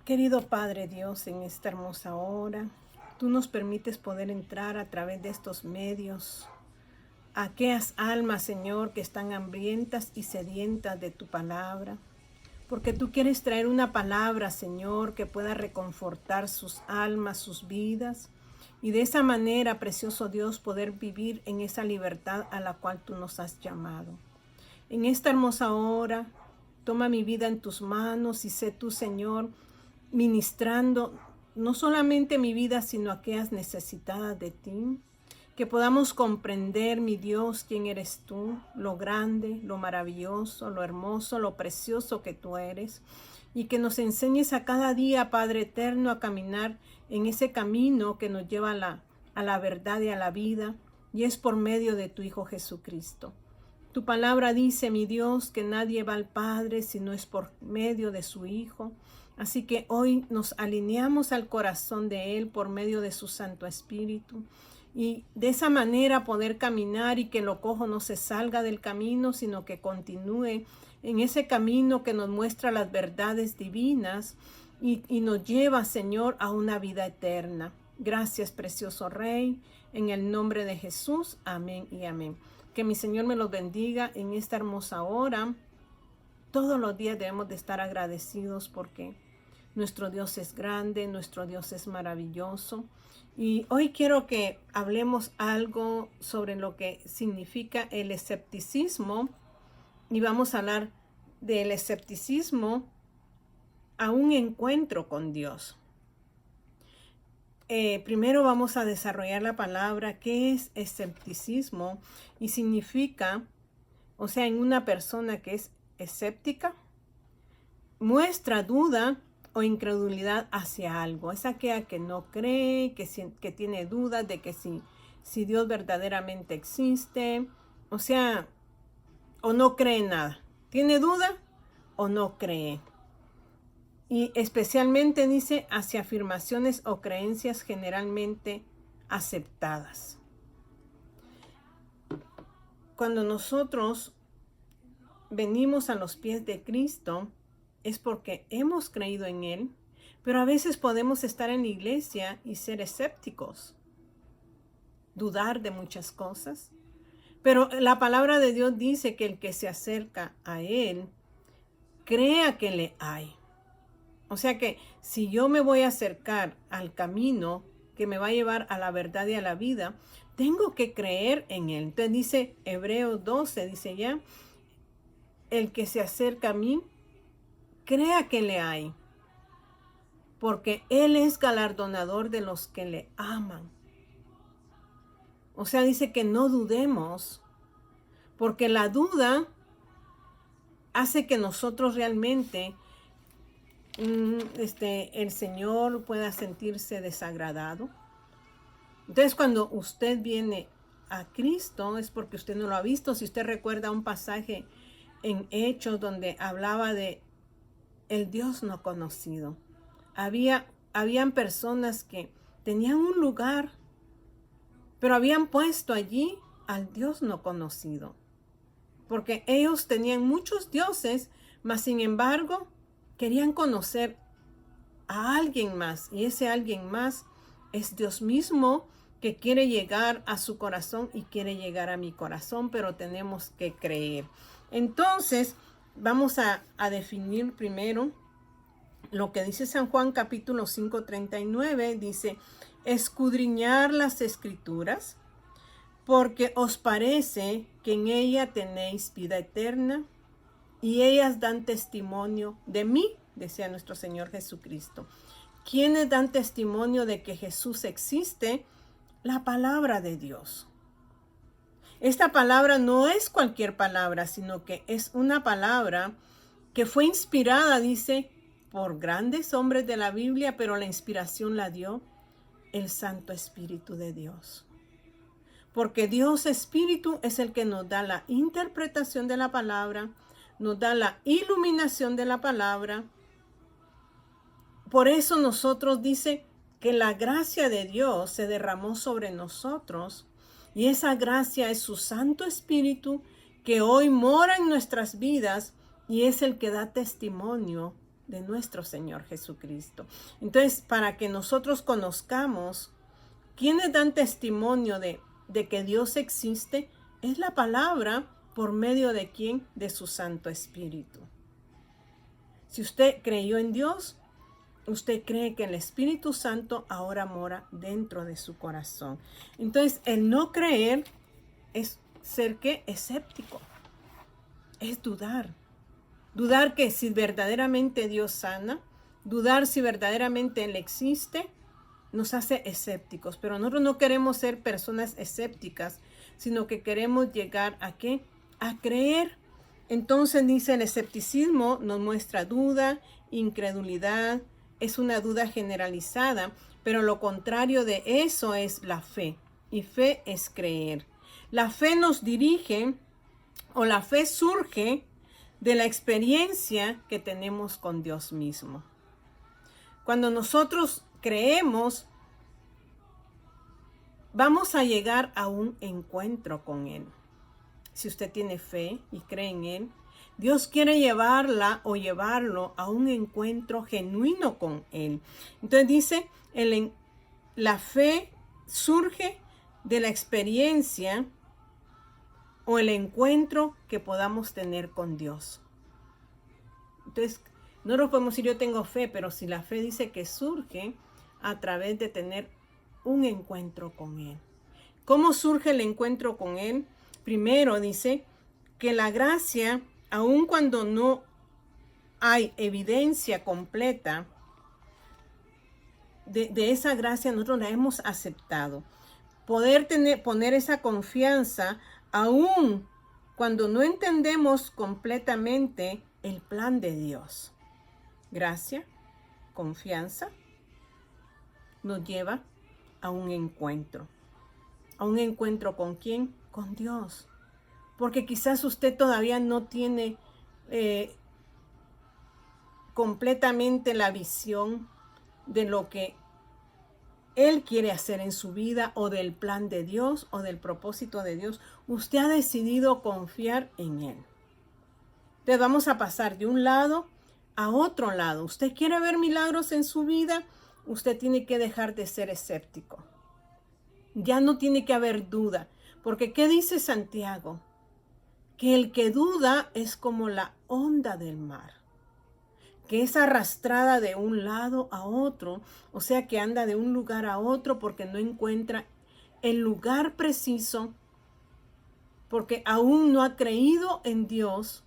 Querido Padre Dios, en esta hermosa hora, tú nos permites poder entrar a través de estos medios a aquellas almas, Señor, que están hambrientas y sedientas de tu palabra. Porque tú quieres traer una palabra, Señor, que pueda reconfortar sus almas, sus vidas. Y de esa manera, precioso Dios, poder vivir en esa libertad a la cual tú nos has llamado. En esta hermosa hora, toma mi vida en tus manos y sé tú, Señor, ministrando no solamente mi vida, sino aquellas necesitadas de ti. Que podamos comprender, mi Dios, quién eres tú, lo grande, lo maravilloso, lo hermoso, lo precioso que tú eres. Y que nos enseñes a cada día, Padre eterno, a caminar en ese camino que nos lleva a la verdad y a la vida. Y es por medio de tu Hijo Jesucristo. Tu palabra dice, mi Dios, que nadie va al Padre si no es por medio de su Hijo. Así que hoy nos alineamos al corazón de Él por medio de su Santo Espíritu. Y de esa manera poder caminar y que lo cojo no se salga del camino, sino que continúe en ese camino que nos muestra las verdades divinas y nos lleva, Señor, a una vida eterna. Gracias, precioso Rey, en el nombre de Jesús. Amén y amén. Que mi Señor me los bendiga en esta hermosa hora. Todos los días debemos de estar agradecidos porque nuestro Dios es grande, nuestro Dios es maravilloso. Y hoy quiero que hablemos algo sobre lo que significa el escepticismo. Y vamos a hablar del escepticismo a un encuentro con Dios. Primero vamos a desarrollar la palabra, ¿qué es escepticismo? Y significa, o sea, en una persona que es escéptica, muestra duda o incredulidad hacia algo. Es aquella que no cree, que tiene dudas de que si Dios verdaderamente existe, o sea, o no cree en nada. Tiene duda o no cree. Y especialmente dice hacia afirmaciones o creencias generalmente aceptadas. Cuando nosotros venimos a los pies de Cristo, es porque hemos creído en Él, pero a veces podemos estar en la iglesia y ser escépticos, dudar de muchas cosas. Pero la palabra de Dios dice que el que se acerca a Él, crea que le hay. O sea que si yo me voy a acercar al camino que me va a llevar a la verdad y a la vida, tengo que creer en Él. Entonces dice Hebreos 12, dice ya, el que se acerca a mí, crea que le hay, porque Él es galardonador de los que le aman. O sea, dice que no dudemos, porque la duda hace que nosotros realmente el Señor pueda sentirse desagradado. Entonces, cuando usted viene a Cristo, es porque usted no lo ha visto. Si usted recuerda un pasaje en Hechos donde hablaba de el Dios no conocido. Habían personas que tenían un lugar, pero habían puesto allí al Dios no conocido. Porque ellos tenían muchos dioses, mas sin embargo, querían conocer a alguien más. Y ese alguien más es Dios mismo que quiere llegar a su corazón y quiere llegar a mi corazón, pero tenemos que creer. Entonces, vamos a definir primero lo que dice San Juan capítulo 5, 39. Dice, escudriñar las escrituras, porque os parece que en ella tenéis vida eterna, y ellas dan testimonio de mí, decía nuestro Señor Jesucristo. ¿Quiénes dan testimonio de que Jesús existe? La palabra de Dios. Esta palabra no es cualquier palabra, sino que es una palabra que fue inspirada, dice, por grandes hombres de la Biblia, pero la inspiración la dio el Santo Espíritu de Dios. Porque Dios Espíritu es el que nos da la interpretación de la palabra, nos da la iluminación de la palabra. Por eso nosotros dice que la gracia de Dios se derramó sobre nosotros y esa gracia es su Santo Espíritu que hoy mora en nuestras vidas y es el que da testimonio de nuestro Señor Jesucristo. Entonces, para que nosotros conozcamos quiénes dan testimonio de que Dios existe, es la palabra. ¿Por medio de quién? De su Santo Espíritu. Si usted creyó en Dios, usted cree que el Espíritu Santo ahora mora dentro de su corazón. Entonces, el no creer es ser ¿qué? Escéptico. Es dudar. Dudar que si verdaderamente Dios sana, dudar si verdaderamente Él existe, nos hace escépticos. Pero nosotros no queremos ser personas escépticas, sino que queremos llegar ¿a qué? A creer. Entonces dice, el escepticismo nos muestra duda, incredulidad, es una duda generalizada, pero lo contrario de eso es la fe. Y fe es creer. La fe nos dirige, o la fe surge de la experiencia que tenemos con Dios mismo. Cuando nosotros creemos, vamos a llegar a un encuentro con Él. Si usted tiene fe y cree en Él, Dios quiere llevarla o llevarlo a un encuentro genuino con Él. Entonces dice, la fe surge de la experiencia o el encuentro que podamos tener con Dios. Entonces, no nos podemos decir yo tengo fe, pero si la fe dice que surge a través de tener un encuentro con Él. ¿Cómo surge el encuentro con Él? Primero dice que la gracia, aun cuando no hay evidencia completa de esa gracia, nosotros la hemos aceptado. Poner esa confianza, aun cuando no entendemos completamente el plan de Dios. Gracia, confianza, nos lleva a un encuentro. ¿A un encuentro con quién? Con Dios. Porque quizás usted todavía no tiene completamente la visión de lo que Él quiere hacer en su vida, o del plan de Dios, o del propósito de Dios. Usted ha decidido confiar en Él. Entonces vamos a pasar de un lado a otro lado. Usted quiere ver milagros en su vida, usted tiene que dejar de ser escéptico. Ya no tiene que haber duda. Porque ¿qué dice Santiago? Que el que duda es como la onda del mar, que es arrastrada de un lado a otro, o sea que anda de un lugar a otro porque no encuentra el lugar preciso, porque aún no ha creído en Dios.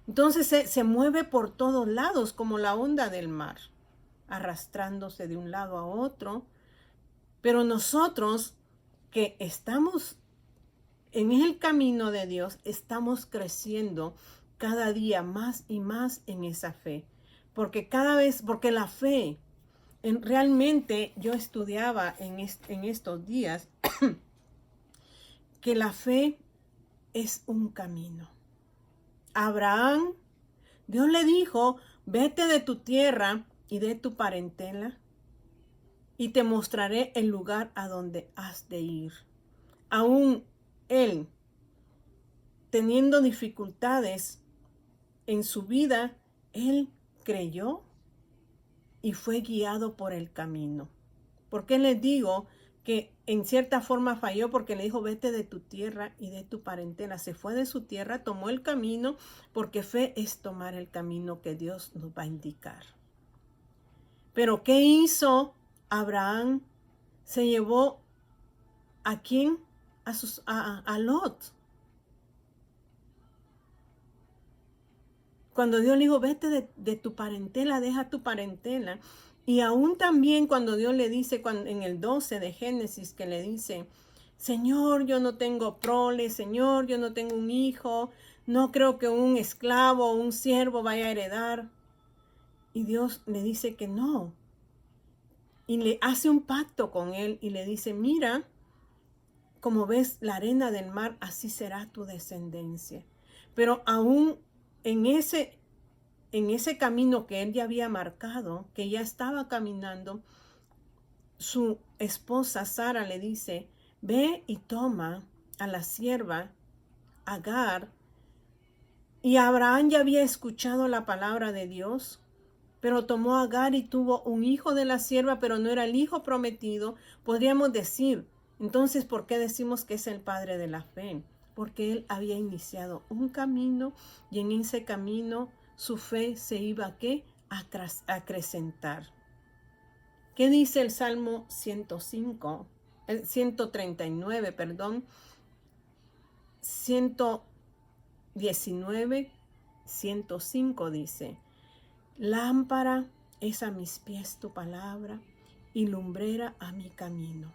Entonces se mueve por todos lados como la onda del mar, arrastrándose de un lado a otro. Pero nosotros que estamos en el camino de Dios, estamos creciendo cada día más y más en esa fe. Porque porque la fe, realmente yo estudiaba en estos días que la fe es un camino. Abraham, Dios le dijo, vete de tu tierra y de tu parentela y te mostraré el lugar a donde has de ir. Aún él, teniendo dificultades en su vida, él creyó y fue guiado por el camino. ¿Por qué les digo que en cierta forma falló? Porque le dijo, vete de tu tierra y de tu parentela. Se fue de su tierra, tomó el camino, porque fe es tomar el camino que Dios nos va a indicar. Pero ¿qué hizo Abraham? Se llevó ¿a quién? A Lot. Cuando Dios le dijo, vete de tu parentela, deja tu parentela. Y aún también cuando Dios le dice, en el 12 de Génesis, que le dice, Señor, yo no tengo prole, Señor, yo no tengo un hijo, no creo que un esclavo o un siervo vaya a heredar. Y Dios le dice que no. Y le hace un pacto con él y le dice, mira, como ves la arena del mar, así será tu descendencia. Pero aún en ese camino que él ya había marcado, que ya estaba caminando, su esposa Sara le dice, ve y toma a la sierva Agar. Y Abraham ya había escuchado la palabra de Dios pero tomó a Agar y tuvo un hijo de la sierva, pero no era el hijo prometido, podríamos decir, entonces, ¿por qué decimos que es el padre de la fe? Porque él había iniciado un camino y en ese camino su fe se iba a acrecentar. ¿Qué dice el Salmo 139, perdón? 119, 105 dice: lámpara es a mis pies tu palabra y lumbrera a mi camino.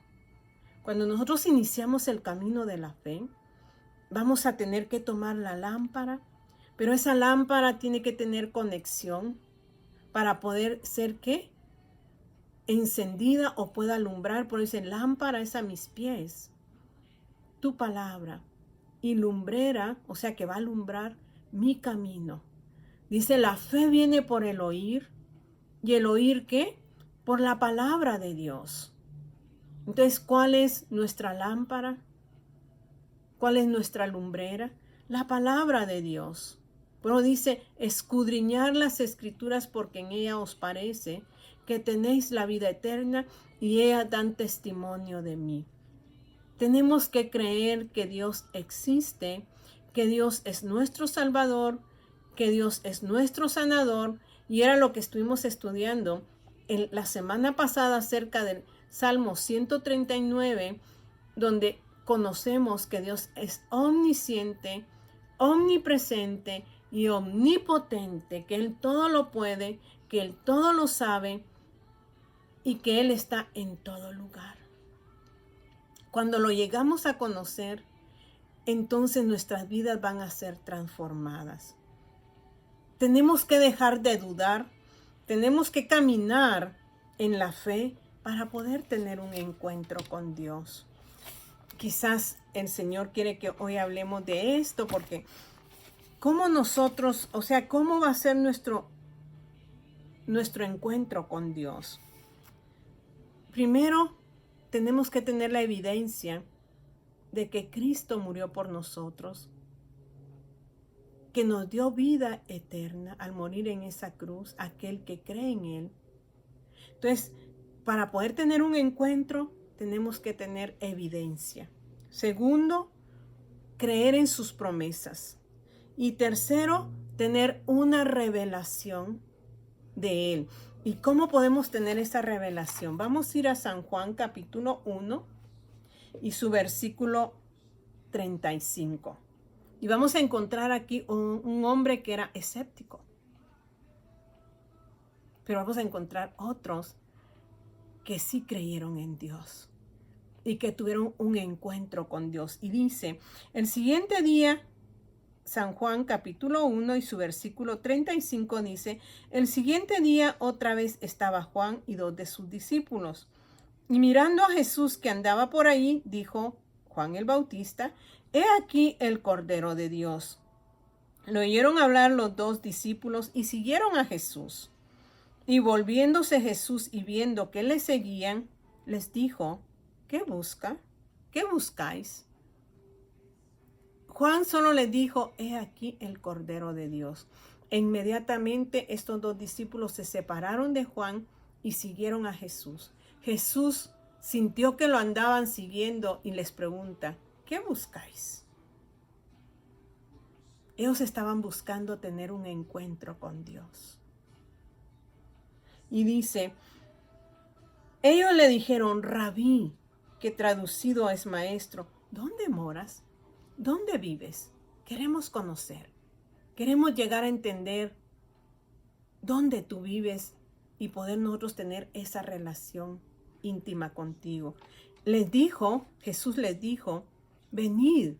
Cuando nosotros iniciamos el camino de la fe, vamos a tener que tomar la lámpara, pero esa lámpara tiene que tener conexión para poder ser, ¿qué? Encendida o pueda alumbrar. Por eso lámpara es a mis pies tu palabra y lumbrera, o sea que va a alumbrar mi camino. Dice, la fe viene por el oír, y el oír, ¿qué? Por la palabra de Dios. Entonces, ¿cuál es nuestra lámpara? ¿Cuál es nuestra lumbrera? La palabra de Dios. Pero dice, escudriñar las escrituras porque en ella os parece que tenéis la vida eterna y ellas dan testimonio de mí. Tenemos que creer que Dios existe, que Dios es nuestro Salvador, que Dios es nuestro sanador, y era lo que estuvimos estudiando la semana pasada acerca del Salmo 139, donde conocemos que Dios es omnisciente, omnipresente y omnipotente, que Él todo lo puede, que Él todo lo sabe y que Él está en todo lugar. Cuando lo llegamos a conocer, entonces nuestras vidas van a ser transformadas. Tenemos que dejar de dudar, tenemos que caminar en la fe para poder tener un encuentro con Dios. Quizás el Señor quiere que hoy hablemos de esto, porque ¿cómo nosotros, cómo va a ser nuestro encuentro con Dios? Primero, tenemos que tener la evidencia de que Cristo murió por nosotros, que nos dio vida eterna al morir en esa cruz, aquel que cree en Él. Entonces, para poder tener un encuentro, tenemos que tener evidencia. Segundo, creer en sus promesas. Y tercero, tener una revelación de Él. ¿Y cómo podemos tener esa revelación? Vamos a ir a San Juan capítulo 1 y su versículo 35. Y vamos a encontrar aquí un hombre que era escéptico. Pero vamos a encontrar otros que sí creyeron en Dios y que tuvieron un encuentro con Dios. Y dice, el siguiente día, San Juan capítulo 1 y su versículo 35 dice, el siguiente día otra vez estaba Juan y 2 de sus discípulos. Y mirando a Jesús que andaba por ahí, dijo Juan el Bautista, he aquí el Cordero de Dios. Lo oyeron hablar los 2 discípulos y siguieron a Jesús. Y volviéndose Jesús y viendo que le seguían, les dijo, ¿qué busca? ¿Qué buscáis? Juan solo le dijo, he aquí el Cordero de Dios. E inmediatamente estos 2 discípulos se separaron de Juan y siguieron a Jesús. Jesús sintió que lo andaban siguiendo y les pregunta, ¿qué buscáis? Ellos estaban buscando tener un encuentro con Dios. Y dice, ellos le dijeron, Rabí, que traducido es maestro, ¿dónde moras? ¿Dónde vives? Queremos conocer. Queremos llegar a entender dónde tú vives y poder nosotros tener esa relación íntima contigo. Jesús les dijo, venid.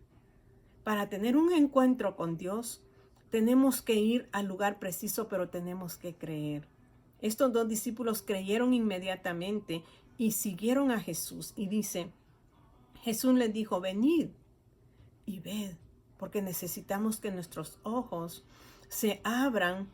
Para tener un encuentro con Dios, tenemos que ir al lugar preciso, pero tenemos que creer. Estos 2 discípulos creyeron inmediatamente y siguieron a Jesús. Y dice, Jesús les dijo, venid y ved, porque necesitamos que nuestros ojos se abran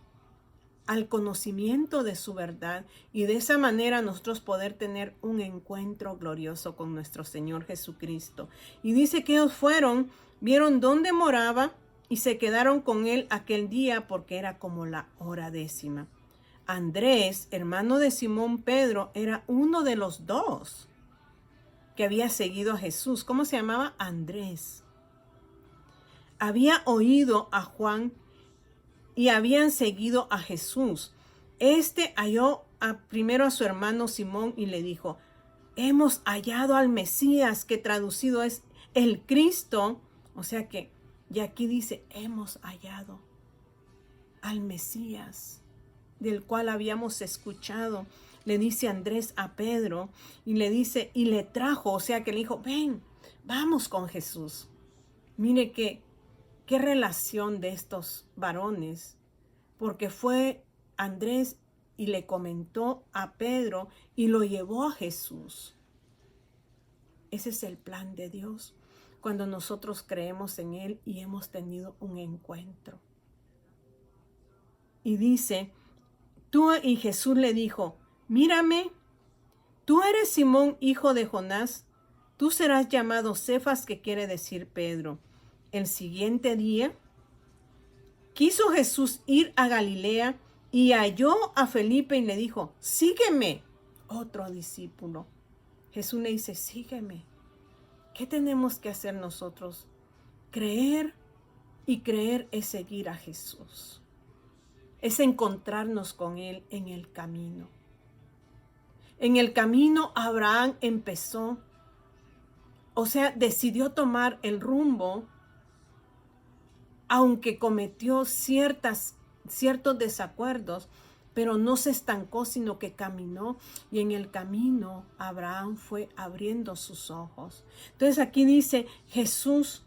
al conocimiento de su verdad y de esa manera nosotros poder tener un encuentro glorioso con nuestro Señor Jesucristo. Y dice que ellos fueron, vieron dónde moraba y se quedaron con él aquel día porque era como la hora 10. Andrés, hermano de Simón Pedro, era uno de los dos que había seguido a Jesús. ¿Cómo se llamaba? Andrés. Había oído a Juan y habían seguido a Jesús. Este halló primero a su hermano Simón y le dijo: hemos hallado al Mesías, que traducido es el Cristo. O sea que, y aquí dice, hemos hallado al Mesías, del cual habíamos escuchado. Le dice Andrés a Pedro y le dice, y le trajo, o sea que le dijo, ven, vamos con Jesús. Mire qué relación de estos varones, porque fue Andrés y le comentó a Pedro y lo llevó a Jesús. Ese es el plan de Dios, cuando nosotros creemos en Él y hemos tenido un encuentro. Y dice, y Jesús le dijo, mírame, tú eres Simón, hijo de Jonás, tú serás llamado Cefas, que quiere decir Pedro. El siguiente día, quiso Jesús ir a Galilea y halló a Felipe y le dijo, sígueme. Otro discípulo. Jesús le dice, sígueme. ¿Qué tenemos que hacer nosotros? Creer, y creer es seguir a Jesús. Es encontrarnos con Él en el camino. En el camino Abraham empezó, o sea, decidió tomar el rumbo, aunque cometió ciertos desacuerdos, pero no se estancó, sino que caminó, y en el camino Abraham fue abriendo sus ojos. Entonces aquí dice, Jesús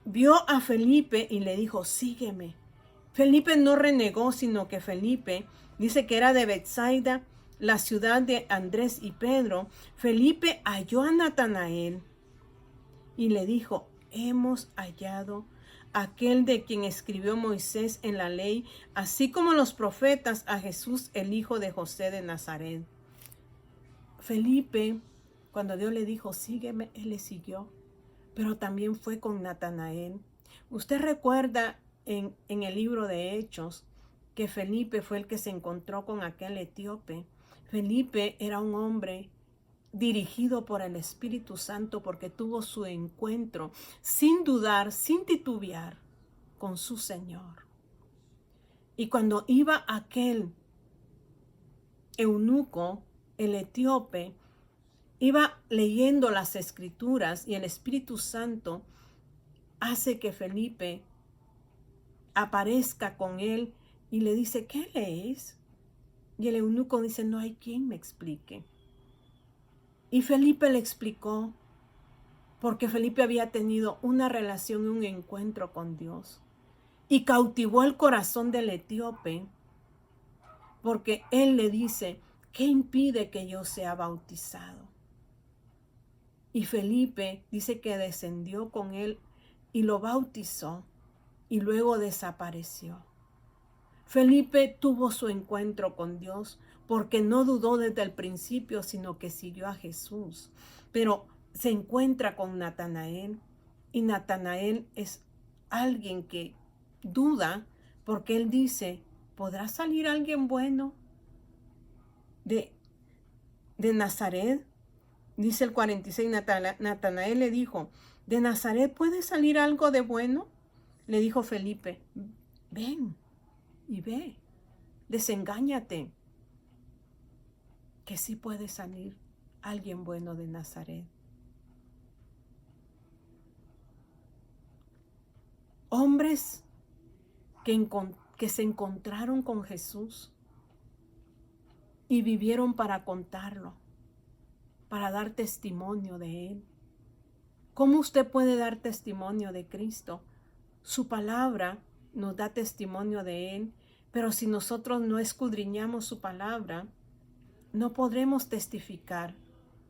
vio a Felipe y le dijo, sígueme. Felipe no renegó, sino que Felipe dice que era de Betsaida, la ciudad de Andrés y Pedro. Felipe halló a Natanael y le dijo, hemos hallado aquel de quien escribió Moisés en la ley, así como los profetas, a Jesús, el hijo de José de Nazaret. Felipe, cuando Dios le dijo, sígueme, él le siguió, pero también fue con Natanael. Usted recuerda en el libro de Hechos que Felipe fue el que se encontró con aquel etíope. Felipe era un hombre dirigido por el Espíritu Santo, porque tuvo su encuentro sin dudar, sin titubear, con su Señor. Y cuando iba aquel eunuco, el etíope, iba leyendo las Escrituras, y el Espíritu Santo hace que Felipe aparezca con él y le dice, ¿qué lees? Y el eunuco dice, no hay quien me explique. Y Felipe le explicó, porque Felipe había tenido una relación y un encuentro con Dios. Y cautivó el corazón del etíope, porque él le dice, ¿qué impide que yo sea bautizado? Y Felipe dice que descendió con él y lo bautizó, y luego desapareció. Felipe tuvo su encuentro con Dios, porque no dudó desde el principio, sino que siguió a Jesús. Pero se encuentra con Natanael, y Natanael es alguien que duda, porque él dice, ¿podrá salir alguien bueno de Nazaret? Dice el 46, Natanael le dijo, ¿de Nazaret puede salir algo de bueno? Le dijo Felipe, ven y ve, desengáñate, que sí puede salir alguien bueno de Nazaret. Hombres que se encontraron con Jesús y vivieron para contarlo, para dar testimonio de Él. ¿Cómo usted puede dar testimonio de Cristo? Su palabra nos da testimonio de Él, pero si nosotros no escudriñamos su palabra, no podremos testificar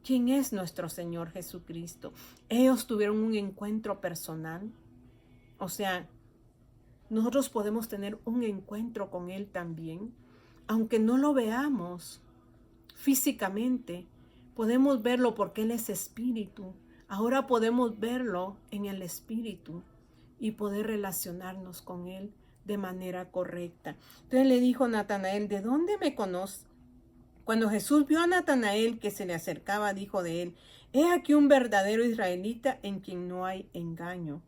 quién es nuestro Señor Jesucristo. Ellos tuvieron un encuentro personal. O sea, nosotros podemos tener un encuentro con Él también, aunque no lo veamos físicamente. Podemos verlo porque Él es espíritu. Ahora podemos verlo en el espíritu y poder relacionarnos con Él de manera correcta. Entonces le dijo Natanael, ¿de dónde me conoces? Cuando Jesús vio a Natanael que se le acercaba, dijo de él, he aquí un verdadero israelita en quien no hay engaño.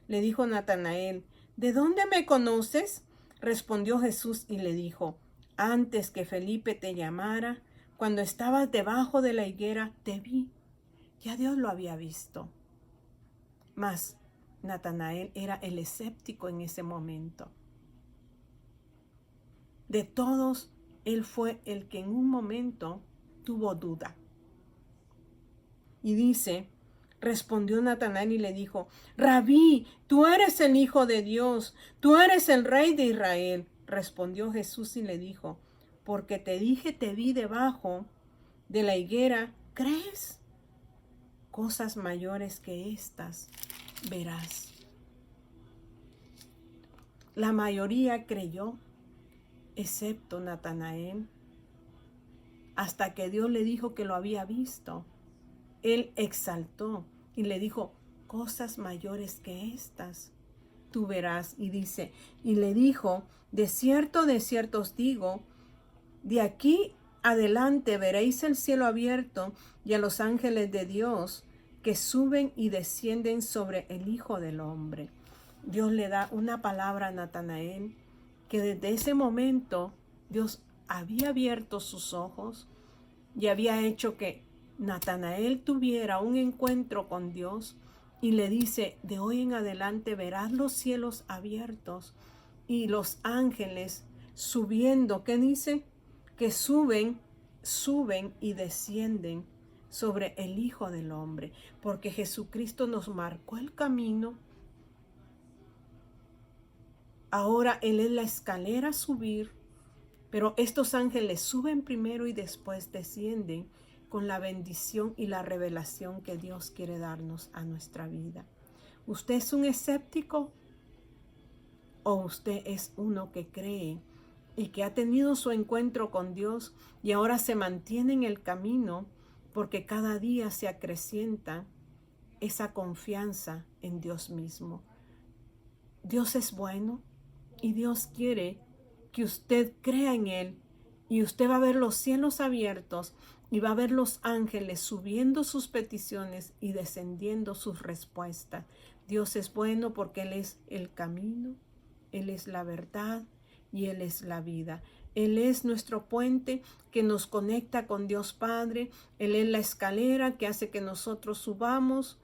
Le dijo Natanael, ¿de dónde me conoces? Respondió Jesús y le dijo, antes que Felipe te llamara, cuando estabas debajo de la higuera, te vi. Ya Dios lo había visto. Mas Natanael era el escéptico en ese momento. De todos, él fue el que en un momento tuvo duda. Y dice, respondió Natanael y le dijo, Rabí, tú eres el Hijo de Dios, tú eres el Rey de Israel. Respondió Jesús y le dijo, porque te dije, te vi debajo de la higuera, ¿crees? Cosas mayores que estas verás. La mayoría creyó, excepto Natanael, hasta que Dios le dijo que lo había visto. Él exaltó y le dijo, cosas mayores que estas tú verás. Y dice, y le dijo, de cierto os digo, de aquí adelante veréis el cielo abierto y a los ángeles de Dios que suben y descienden sobre el Hijo del Hombre. Dios le da una palabra a Natanael que desde ese momento Dios había abierto sus ojos y había hecho que Natanael tuviera un encuentro con Dios y le dice, de hoy en adelante verás los cielos abiertos y los ángeles subiendo. ¿Qué dice? Que suben y descienden sobre el Hijo del Hombre, porque Jesucristo nos marcó el camino. Ahora Él es la escalera a subir, pero estos ángeles suben primero y después descienden con la bendición y la revelación que Dios quiere darnos a nuestra vida. ¿Usted es un escéptico o usted es uno que cree y que ha tenido su encuentro con Dios y ahora se mantiene en el camino porque cada día se acrecienta esa confianza en Dios mismo? Dios es bueno y Dios quiere que usted crea en Él y usted va a ver los cielos abiertos y va a ver los ángeles subiendo sus peticiones y descendiendo sus respuestas. Dios es bueno porque Él es el camino, Él es la verdad y Él es la vida. Él es nuestro puente que nos conecta con Dios Padre. Él es la escalera que hace que nosotros subamos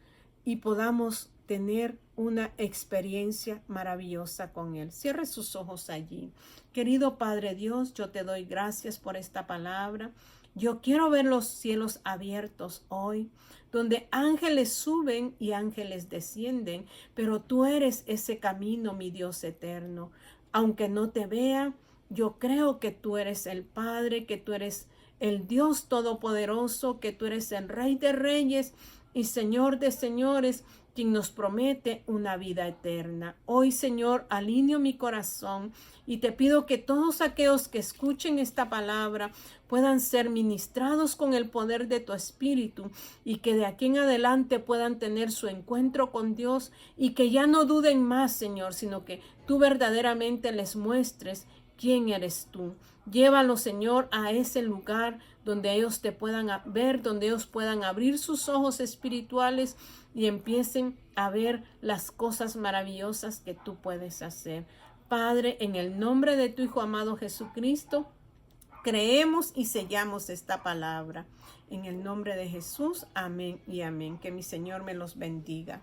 y podamos tener una experiencia maravillosa con Él. Cierre sus ojos allí. Querido Padre Dios, yo te doy gracias por esta palabra. Yo quiero ver los cielos abiertos hoy, donde ángeles suben y ángeles descienden, pero tú eres ese camino, mi Dios eterno. Aunque no te vea, yo creo que tú eres el Padre, que tú eres el Dios Todopoderoso, que tú eres el Rey de Reyes y Señor de Señores, quien nos promete una vida eterna. Hoy, Señor, alineo mi corazón y te pido que todos aquellos que escuchen esta palabra puedan ser ministrados con el poder de tu Espíritu y que de aquí en adelante puedan tener su encuentro con Dios y que ya no duden más, Señor, sino que tú verdaderamente les muestres quién eres tú. Llévalos, Señor, a ese lugar donde ellos te puedan ver, donde ellos puedan abrir sus ojos espirituales y empiecen a ver las cosas maravillosas que tú puedes hacer. Padre, en el nombre de tu Hijo amado Jesucristo, creemos y sellamos esta palabra. En el nombre de Jesús, amén y amén. Que mi Señor me los bendiga.